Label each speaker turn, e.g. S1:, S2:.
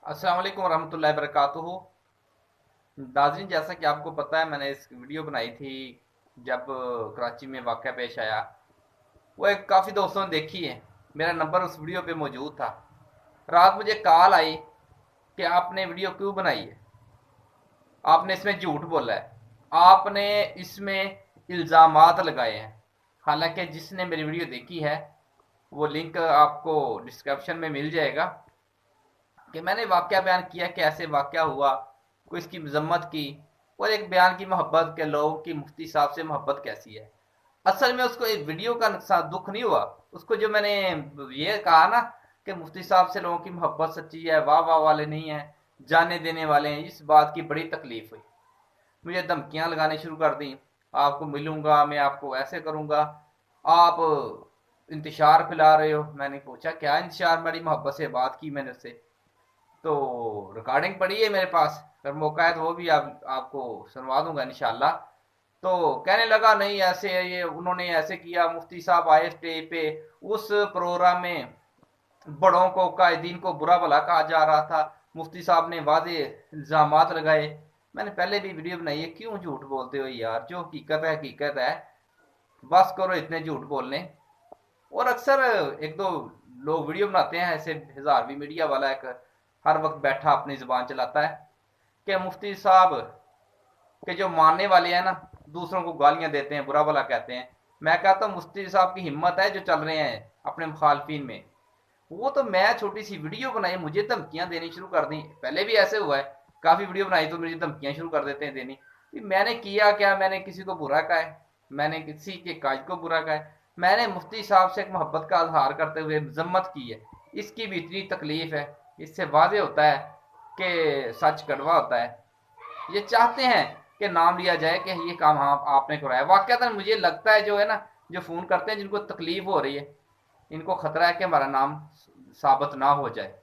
S1: अस्सलाम वालेकुम रहमतुल्लाहि वबरकातुहू। नाज़रीन, जैसा कि आपको पता है, मैंने इस वीडियो बनाई थी जब कराची में वाक़या पेश आया। वो एक काफ़ी दोस्तों ने देखी है। मेरा नंबर उस वीडियो पे मौजूद था। रात मुझे कॉल आई कि आपने वीडियो क्यों बनाई है, आपने इसमें झूठ बोला है, आपने इसमें इल्ज़ामात लगाए हैं। हालांकि जिसने मेरी वीडियो देखी है वो लिंक आपको डिस्क्रिप्शन में मिल जाएगा कि मैंने वाकया बयान किया कि ऐसे वाकया हुआ, कोई इसकी मजम्मत की, और एक बयान की मोहब्बत के लोगों की मुफ्ती साहब से मोहब्बत कैसी है। असल में उसको एक वीडियो का नुकसान दुख नहीं हुआ, उसको जो मैंने ये कहा ना कि मुफ्ती साहब से लोगों की मोहब्बत सच्ची है, वाह वाह वाले नहीं है, जाने देने वाले हैं, इस बात की बड़ी तकलीफ हुई। मुझे धमकियां लगानी शुरू कर दी, आपको मिलूंगा, मैं आपको ऐसे करूंगा, आप इंतशार फैला रहे हो। मैंने पूछा क्या इंतशार, बड़ी मोहब्बत से बात की मैंने उससे। तो रिकॉर्डिंग पड़ी है मेरे पास, अगर मौका है तो वो भी आपको सुनवा दूंगा इंशाल्लाह। तो कहने लगा नहीं ऐसे है, ये उन्होंने ऐसे किया, मुफ्ती साहब आए स्टेज पे, उस प्रोग्राम में बड़ों को कायदीन को बुरा भला कहा जा रहा था, मुफ्ती साहब ने वादे इल्जामात लगाए। मैंने पहले भी वीडियो बनाई है, क्यों झूठ बोलते हो यार, जो हकीकत है हकीकत है, बस करो इतने झूठ बोलने। और अक्सर एक दो लोग वीडियो बनाते हैं ऐसे, हजारवी मीडिया वाला एक हर वक्त बैठा अपनी जुबान चलाता है कि मुफ्ती साहब के जो मानने वाले हैं ना, दूसरों को गालियां देते हैं, बुरा भला कहते हैं। मैं कहता हूँ मुफ्ती साहब की हिम्मत है जो चल रहे हैं अपने मुखालफिन में। वो तो मैं छोटी सी वीडियो बनाई, मुझे धमकियां देनी शुरू कर दी। पहले भी ऐसे हुआ है, काफी वीडियो बनाई तो मुझे धमकियां शुरू कर देते हैं देनी। मैंने किया क्या, मैंने किसी को बुरा कहा है, मैंने किसी के काज को बुरा कहा है? मैंने मुफ्ती साहब से एक मोहब्बत का इजहार करते हुए मजम्मत की है। इसकी भी इतनी तकलीफ है। इससे वादे होता है कि सच कड़वा होता है। ये चाहते हैं कि नाम लिया जाए कि ये काम हाँ आपने कराया। वाकई मुझे लगता है जो है ना, जो फोन करते हैं जिनको तकलीफ हो रही है, इनको खतरा है कि हमारा नाम साबित ना हो जाए।